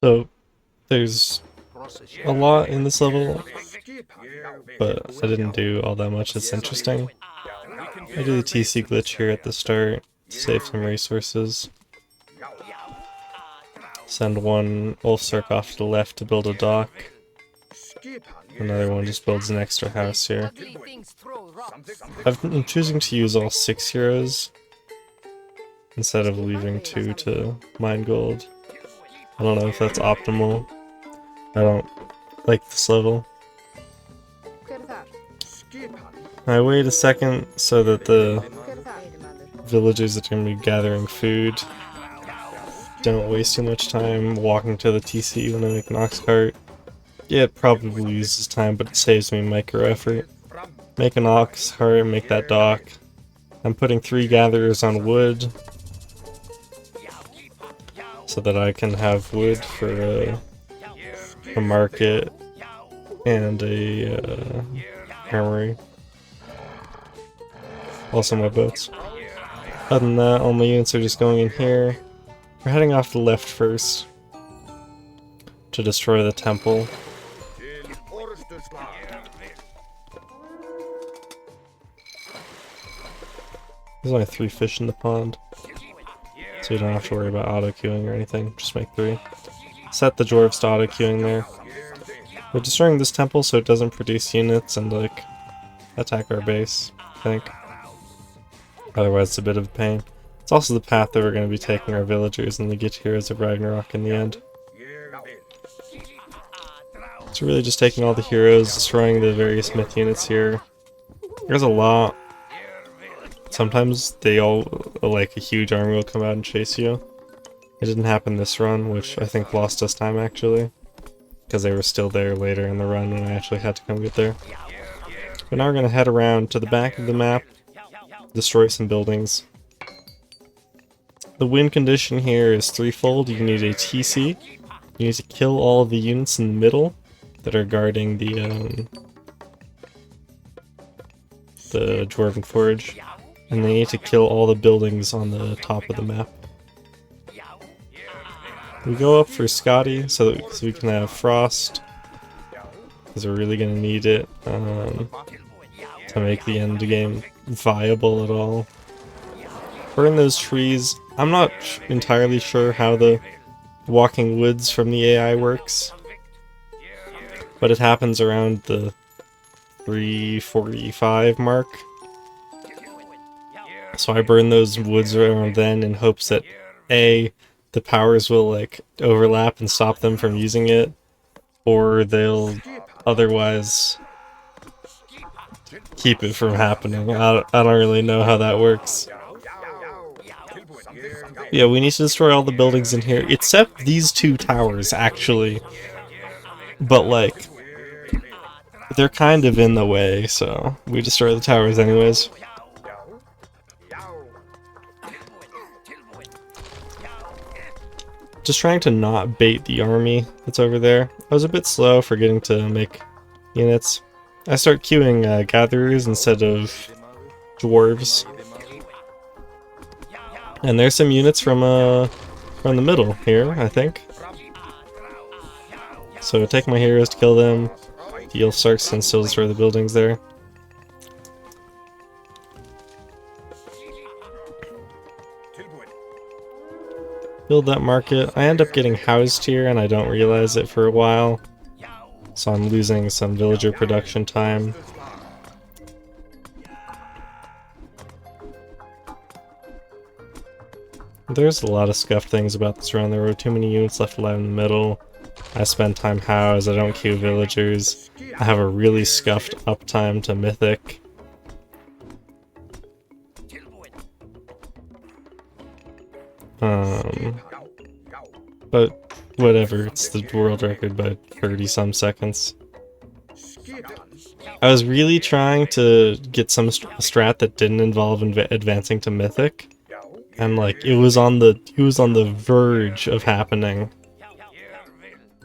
So there's a lot in this level, but I didn't do all that much that's interesting. I do the TC glitch here at the start to save some resources. Send one Ulfsark off to the left to build a dock. Another one just builds an extra house here. I'm choosing to use all 6 heroes instead of leaving 2 to mine gold. I don't know if that's optimal. I don't like this level. I wait a second so that the villagers that are going to be gathering food don't waste too much time walking to the TC when I make an ox cart. Yeah, it probably uses time, but it saves me micro effort. Make an ox cart, make that dock. I'm putting 3 gatherers on wood so that I can have wood for a market and a armory. Also my boats. Other than that, all my units are just going in here. We're heading off to the left first to destroy the temple. There's only 3 fish in the pond, so you don't have to worry about auto-queuing or anything, just make 3. Set the dwarves to auto-queuing there. We're destroying this temple so it doesn't produce units and, like, attack our base, I think. Otherwise it's a bit of a pain. It's also the path that we're going to be taking our villagers and the get Heroes of Ragnarok in the end. So really just taking all the heroes, destroying the various myth units here. There's a lot. Sometimes they all, like a huge army will come out and chase you. It didn't happen this run, which I think lost us time actually. Because they were still there later in the run when I actually had to come get there. But now we're going to head around to the back of the map, destroy some buildings. The win condition here is threefold. You need a TC, you need to kill all of the units in the middle that are guarding the Dwarven Forge, and they need to kill all the buildings on the top of the map. We go up for Skadi so we can have Frost, because we're really going to need it to make the end game viable at all. Burn those trees. I'm not entirely sure how the walking woods from the AI works, but it happens around the 3:45 mark. So I burn those woods around then in hopes that A, the powers will like overlap and stop them from using it, or they'll otherwise keep it from happening. I don't really know how that works. Yeah, we need to destroy all the buildings in here, except these 2 towers, actually. But, like, they're kind of in the way, so we destroy the towers anyways. Just trying to not bait the army that's over there. I was a bit slow forgetting to make units. I start queuing gatherers instead of dwarves. And there's some units from the middle here, I think. So take my heroes to kill them. The Ulfsarks can still destroy the buildings there. Build that market. I end up getting housed here and I don't realize it for a while. So I'm losing some villager production time. There's a lot of scuffed things about this run. There were too many units left alive in the middle. I spend time housed, I don't queue villagers. I have a really scuffed uptime to mythic. But whatever, it's the world record by 30-some seconds. I was really trying to get some strat that didn't involve advancing to mythic. And like it was on the verge of happening.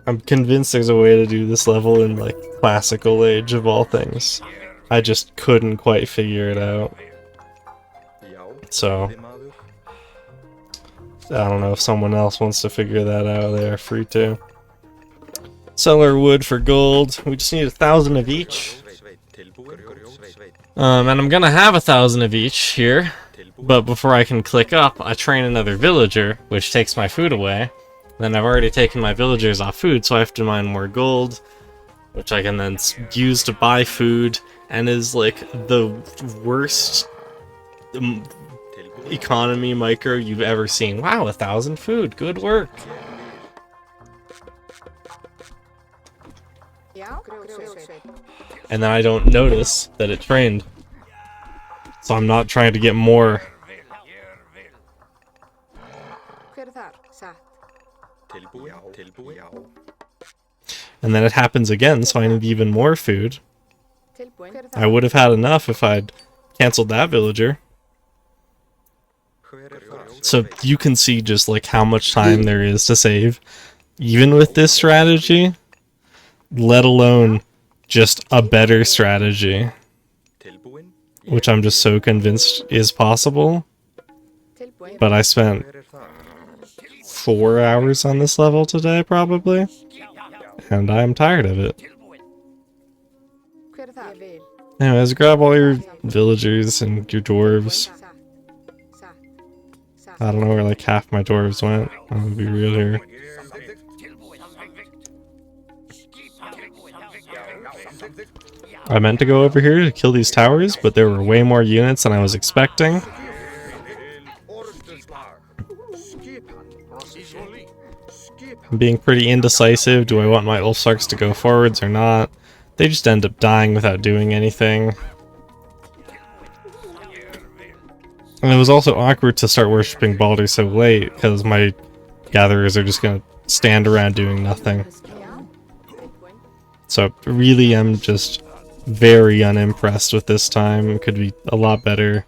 I'm convinced there's a way to do this level in like classical age of all things. I just couldn't quite figure it out. So I don't know if someone else wants to figure that out. They are free to. Sell our wood for gold. We just need 1,000 of each. And I'm gonna have 1,000 of each here. But before I can click up, I train another villager, which takes my food away. Then I've already taken my villagers off food, so I have to mine more gold, which I can then use to buy food, and is like the worst economy micro you've ever seen. Wow, 1,000 food. Good work. And then I don't notice that it trained. So I'm not trying to get more. And then it happens again, so I need even more food. I would have had enough if I'd canceled that villager. So you can see just like how much time there is to save, even with this strategy, let alone just a better strategy, which I'm just so convinced is possible. But I spent 4 hours on this level today, probably, and I'm tired of it. Anyways, grab all your villagers and your dwarves. I don't know where like half my dwarves went. I'm gonna be real here. I meant to go over here to kill these towers, but there were way more units than I was expecting. I'm being pretty indecisive. Do I want my Ulfsarks to go forwards or not? They just end up dying without doing anything. And it was also awkward to start worshipping Baldur so late, because my gatherers are just going to stand around doing nothing. So really I'm just very unimpressed with this time. It could be a lot better.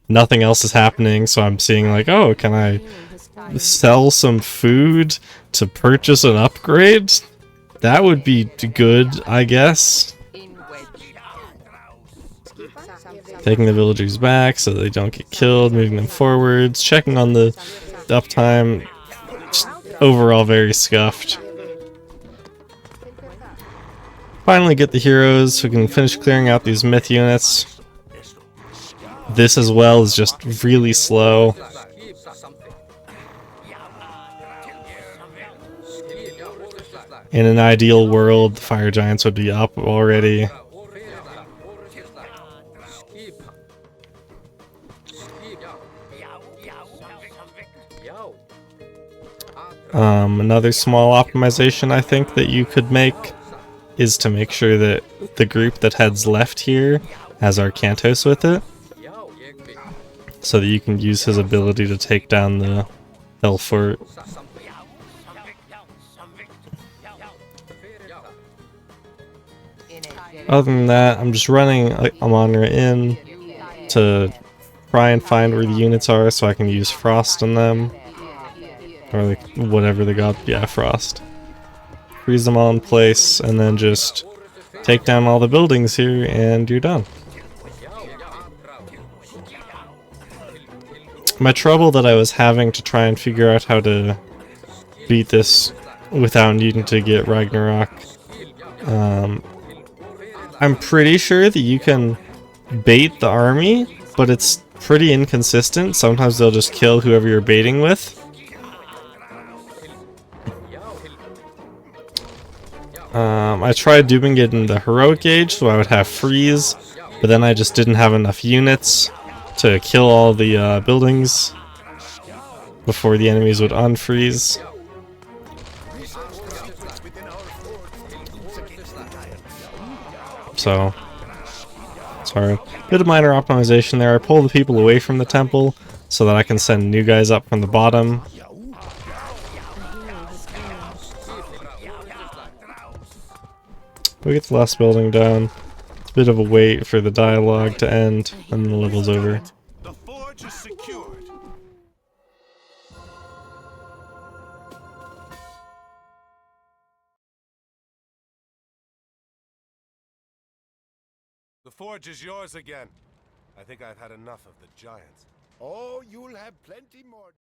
Nothing else is happening, so I'm seeing like, oh, can I sell some food to purchase an upgrade? That would be good, I guess. Taking the villagers back so they don't get killed, moving them forwards, checking on the uptime. Just overall very scuffed. Finally get the heroes so we can finish clearing out these myth units. This as well is just really slow. In an ideal world, the fire giants would be up already. Another small optimization I think that you could make is to make sure that the group that heads left here has Arcantos with it, so that you can use his ability to take down the Hell Fort. Other than that, I'm just running Amonra in to try and find where the units are so I can use Frost on them. Or like whatever they got. Yeah, Frost. Freeze them all in place and then just take down all the buildings here and you're done. My trouble that I was having to try and figure out how to beat this without needing to get Ragnarok. I'm pretty sure that you can bait the army, but it's pretty inconsistent. Sometimes they'll just kill whoever you're baiting with. I tried doing it in the heroic age, so I would have freeze, but then I just didn't have enough units to kill all the buildings before the enemies would unfreeze. So, sorry. Bit of minor optimization there. I pull the people away from the temple so that I can send new guys up from the bottom. We get the last building down. It's a bit of a wait for the dialogue to end, and then the level's over. The forge is secured. The forge is yours again. I think I've had enough of the giants. Oh, you'll have plenty more.